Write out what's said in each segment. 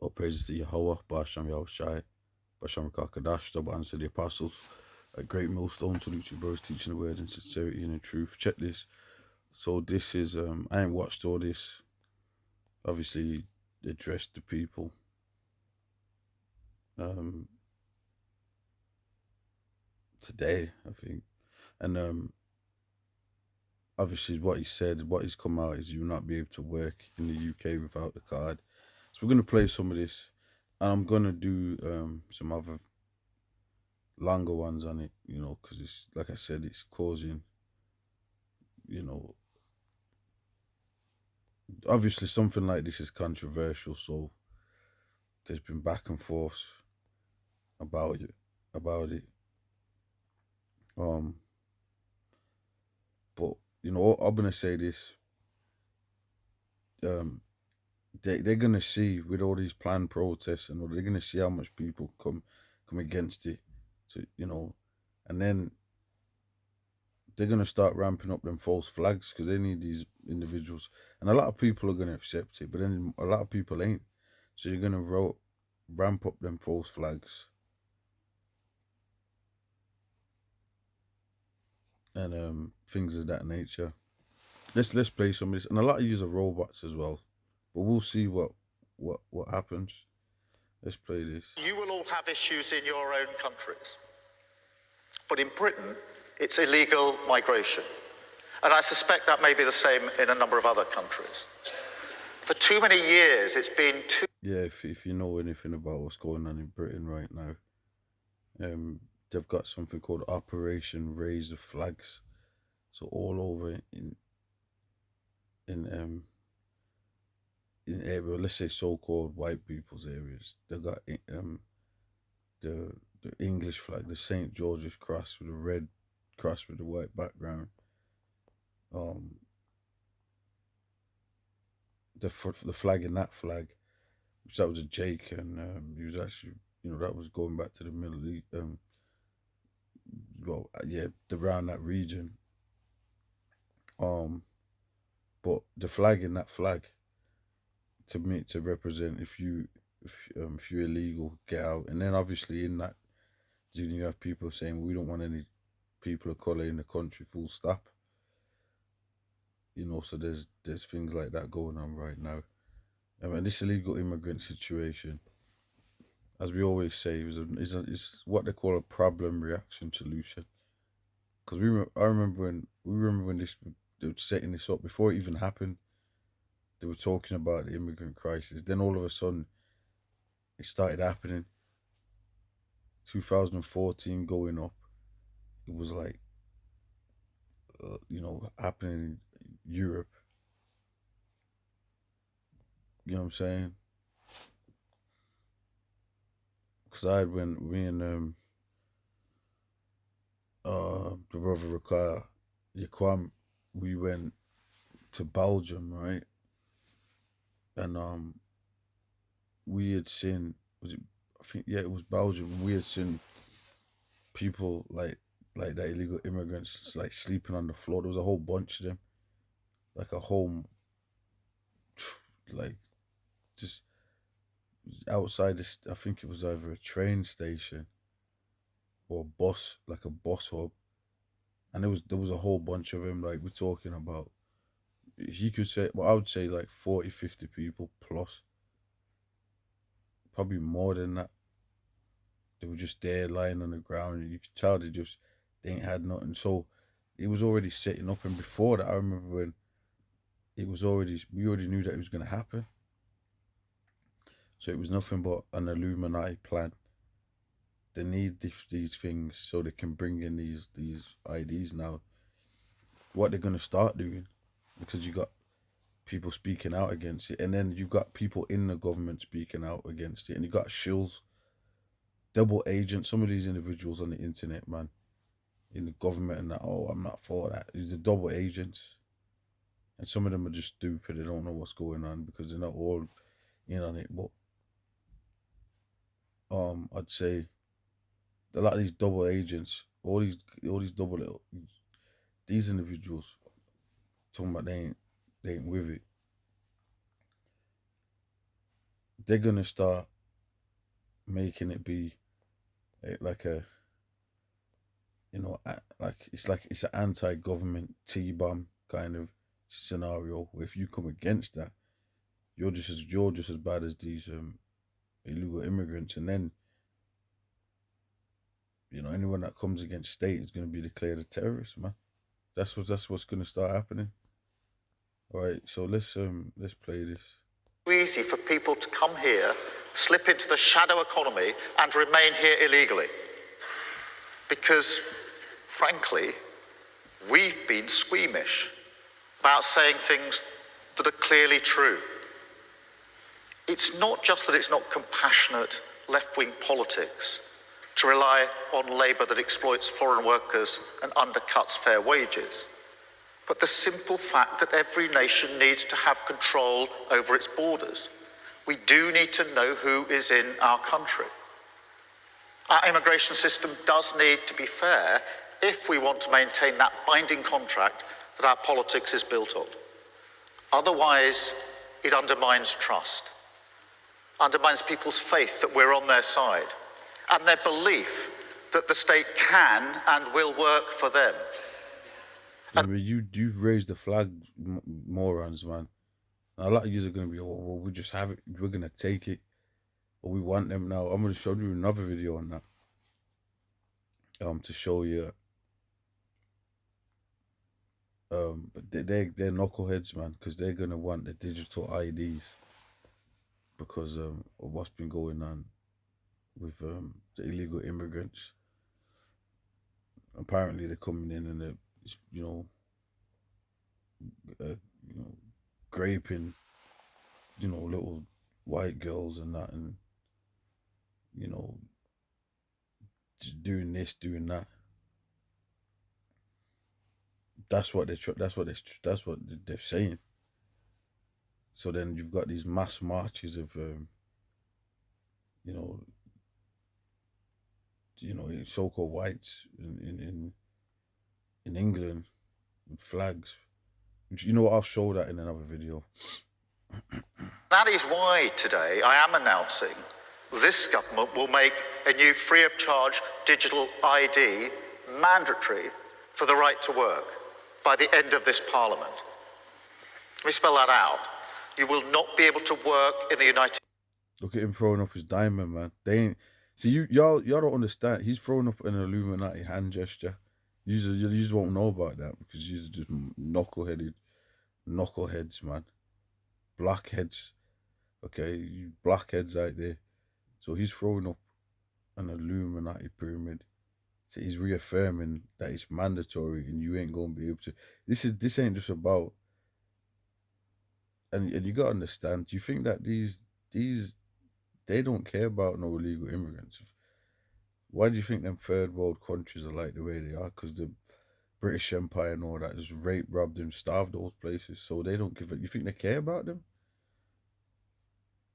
All praises to Yahweh, Basham Yahushai, Basham Kakadash, double answer to the apostles. A great millstone, salute you, bros, teaching the word in sincerity and in truth. Check this. So this is I ain't watched all this. Obviously addressed the people. Today, I think. And obviously what he said, what he's come out is you will not be able to work in the UK without the card. So we're gonna play some of this. And I'm gonna do some other longer ones on it, because it's like I said, it's causing, you know, obviously something like this is controversial, so there's been back and forth about it. Um, but I'm gonna say this. Um, they're gonna see with all these planned protests and all, they're gonna see how much people come against it. So and then they're gonna start ramping up them false flags because they need these individuals, and a lot of people are gonna accept it, but then a lot of people ain't. So you're gonna ramp up them false flags, and things of that nature. Let's play some of this, and a lot of use are robots as well, but we'll see what happens. Let's play this. You will all have issues in your own countries, but in Britain, it's illegal migration. And I suspect that may be the same in a number of other countries. For too many years, it's been too... Yeah, if you know anything about what's going on in Britain right now, they've got something called Operation Raise the Flags. So all over in area, let's say so-called white people's areas, they got the English flag, the St. George's cross with a red cross with a white background. The flag in that flag, which that was a Jake, and he was actually, that was going back to the Middle East, around that region. But the flag in that flag, to me, to represent if you're illegal, get out. And then obviously in that, you have people saying we don't want any people of color in the country, full stop. So there's things like that going on right now. And this illegal immigrant situation, as we always say, is what they call a problem reaction solution. Because I remember when they were setting this up before it even happened. They were talking about the immigrant crisis. Then all of a sudden, it started happening. 2014 going up, it was like, happening in Europe. You know what I'm saying? Because when me and the brother Rakar Yaquam, we went to Belgium, right? And we had seen, I think, yeah, it was Belgium. We had seen people like that, illegal immigrants, like sleeping on the floor. There was a whole bunch of them, like a whole, like, just outside this. I think it was either a train station or a bus, like a bus hub, and there was a whole bunch of them. Like, we're talking about, he could say, well, I would say like 40, 50 people plus, probably more than that. They were just there lying on the ground, and you could tell they ain't had nothing. So it was already setting up, and before that, I remember when we already knew that it was going to happen. So it was nothing but an Illuminati plan. They need these things so they can bring in these IDs now. What they're going to start doing, because you got people speaking out against it, and then you got people in the government speaking out against it, and you got shills, double agents, some of these individuals on the internet, man, in the government, and that, oh, I'm not for that. These are double agents. And some of them are just stupid. They don't know what's going on because they're not all in on it. But I'd say a lot of these double agents, all these these individuals talking about they ain't with it. they're gonna start making it be like a like it's an anti-government T-bomb kind of scenario where if you come against that, you're just as bad as these illegal immigrants, and then anyone that comes against state is going to be declared a terrorist, man. That's what's going to start happening. All right, so let's play this. Easy for people to come here, slip into the shadow economy, and remain here illegally. Because, frankly, we've been squeamish about saying things that are clearly true. It's not just that it's not compassionate left-wing politics to rely on labour that exploits foreign workers and undercuts fair wages, but the simple fact that every nation needs to have control over its borders. We do need to know who is in our country. Our immigration system does need to be fair if we want to maintain that binding contract that our politics is built on. Otherwise, it undermines trust, undermines people's faith that we're on their side, and their belief that the state can and will work for them. I mean, you raised the flag, morons, man. Now, a lot of you are gonna be, oh, well, we just have it. We're gonna take it, but we want them now. I'm gonna show you another video on that. To show you. But they're knuckleheads, man, because they're gonna want the digital IDs because of what's been going on with the illegal immigrants. Apparently, they're coming in and they're uh, you know graping little white girls and that, and just doing this, doing that. They're saying. So then you've got these mass marches of you know so-called whites in England with flags. Which, I'll show that in another video. That is why today I am announcing this government will make a new free of charge digital ID mandatory for the right to work by the end of this parliament. Let me spell that out. You will not be able to work in the United Look at him throwing up his diamond, man. They ain't see y'all don't understand. He's throwing up an Illuminati hand gesture. You just won't know about that because you're just knuckleheads, man. Blackheads. Okay, you blackheads out there. So he's throwing up an Illuminati pyramid. So he's reaffirming that it's mandatory and you ain't gonna be able to. This ain't just about. And you gotta understand. Do you think that these they don't care about no illegal immigrants? Why do you think them third world countries are like the way they are? Because the British Empire and all that just rape, robbed, and starved those places. So they don't give it. You think they care about them?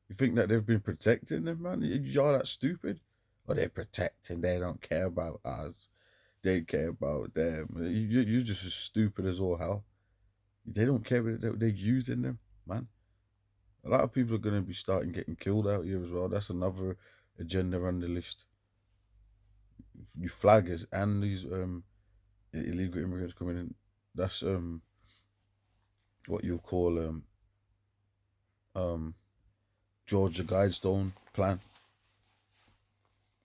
You think that they've been protecting them, man? Y'all that stupid? Or they're protecting, they don't care about us. They care about them. You're just as stupid as all hell. They don't care, they're using them, man. A lot of people are going to be starting getting killed out here as well. That's another agenda on the list. You flaggers and these illegal immigrants coming in. That's what you call George the Guidestone plan.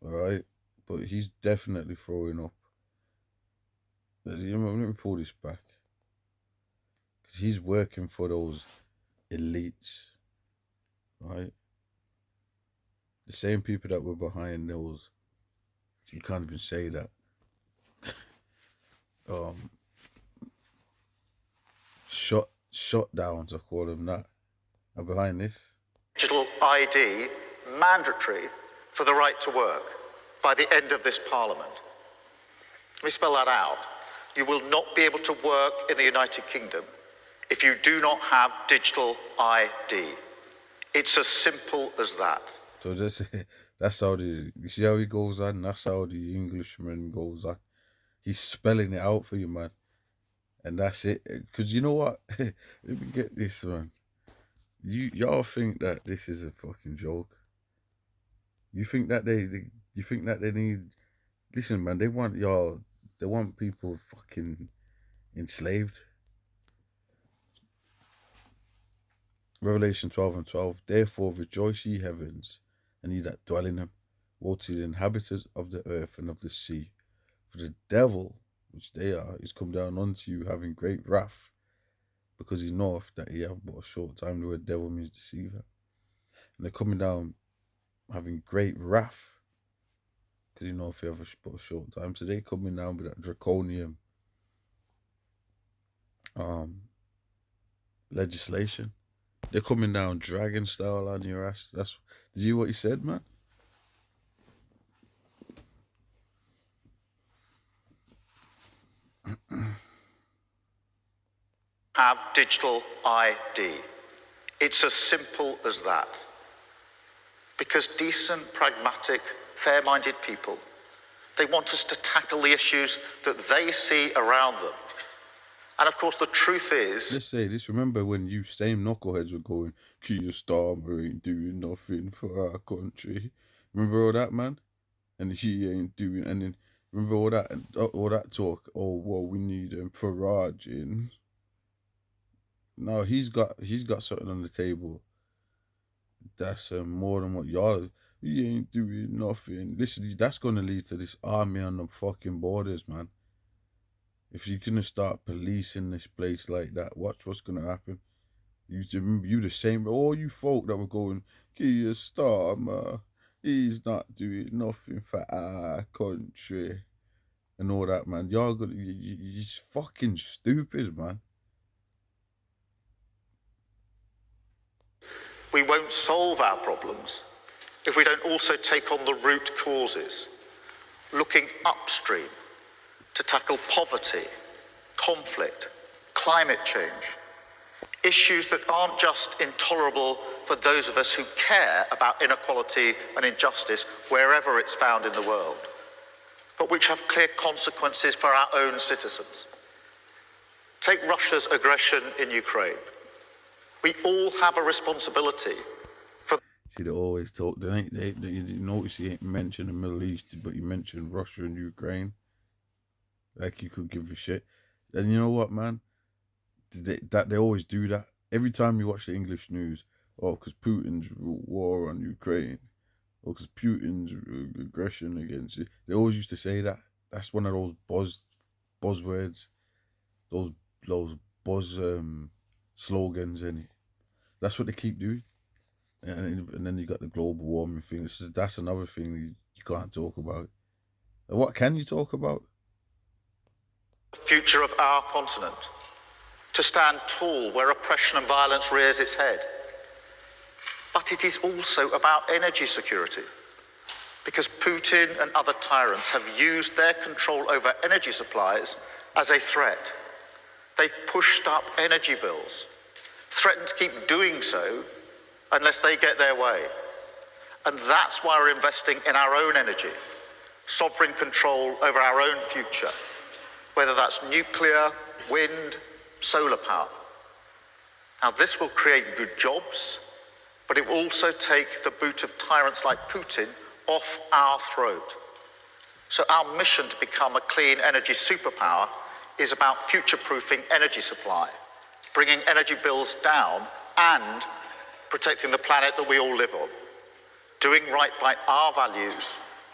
All right, but he's definitely throwing up. Let me pull this back because he's working for those elites, right? The same people that were behind those. You can't even say that. Shutdowns, I call them that, are behind this. digital ID mandatory for the right to work by the end of this parliament. Let me spell that out. You will not be able to work in the United Kingdom if you do not have digital ID. It's as simple as that. So that's how you see how he goes on. That's how the Englishman goes on. He's spelling it out for you, man, and that's it. Because you know what? Let me get this, man. Y'all think that this is a fucking joke? You think that you think that they need? Listen, man, they want y'all. They want people fucking enslaved. Revelation 12:12. Therefore rejoice, ye heavens, and ye that dwell in them. Woe to the inhabitants of the earth and of the sea, for the devil, which they are, is come down unto you, having great wrath, because he knoweth that he have but a short time. The word devil means deceiver, and they're coming down having great wrath, because you know if you have but a short time. So they coming down with that draconian um legislation. They're coming down dragon style on your ass. Did you hear what he said, man? Have digital ID. It's as simple as that. Because decent, pragmatic, fair-minded people, they want us to tackle the issues that they see around them. And of course, the truth is... Let's say this. Remember when you same knuckleheads were going, Kier Starmer ain't doing nothing for our country. Remember all that, man? And he ain't doing, and then remember all that talk. Oh well, we need Farage in. No, he's got something on the table that's more than what y'all. He ain't doing nothing. Listen, that's gonna lead to this army on the fucking borders, man. If you're gonna start policing this place like that, watch what's gonna happen. You the same. All you folk that were going, Keir Starmer, he's not doing nothing for our country and all that, man. Y'all gonna, you're fucking stupid, man. We won't solve our problems if we don't also take on the root causes, looking upstream to tackle poverty, conflict, climate change, issues that aren't just intolerable for those of us who care about inequality and injustice wherever it's found in the world, but which have clear consequences for our own citizens. Take Russia's aggression in Ukraine. We all have a responsibility for... See, they always talk. You notice he ain't mentioned the Middle East, but you mentioned Russia and Ukraine. Like you could give a shit. And you know what, man? They always do that. Every time you watch the English news, oh, because Putin's war on Ukraine, or because Putin's aggression against it. They always used to say that. That's one of those buzzwords, those buzz slogans, and that's what they keep doing. And then you got the global warming thing. So that's another thing you can't talk about. And what can you talk about? The future of our continent, to stand tall where oppression and violence rears its head. But it is also about energy security, because Putin and other tyrants have used their control over energy supplies as a threat. They've pushed up energy bills, threatened to keep doing so unless they get their way. And that's why we're investing in our own energy, sovereign control over our own future, whether that's nuclear, wind, solar power. Now, this will create good jobs, but it will also take the boot of tyrants like Putin off our throat. So our mission to become a clean energy superpower is about future-proofing energy supply, bringing energy bills down and protecting the planet that we all live on, doing right by our values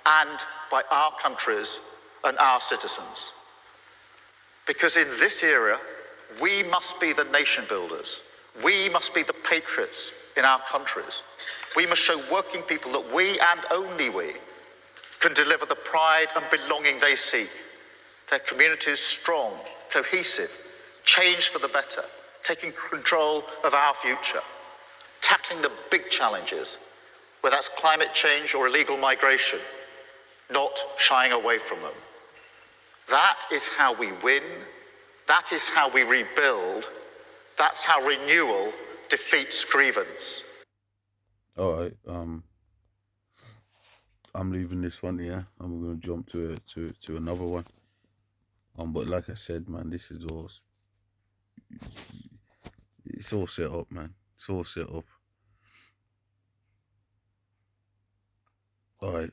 and by our countries and our citizens. Because in this era, we must be the nation builders. We must be the patriots in our countries. We must show working people that we, and only we, can deliver the pride and belonging they seek. Their communities strong, cohesive, changed for the better, taking control of our future, tackling the big challenges, whether that's climate change or illegal migration, not shying away from them. That is how we win. That is how we rebuild. That's how renewal defeats grievance. All right. I'm leaving this one here. I'm gonna jump to another one. But like I said, man, this is all it's all set up, man. It's all set up. Alright.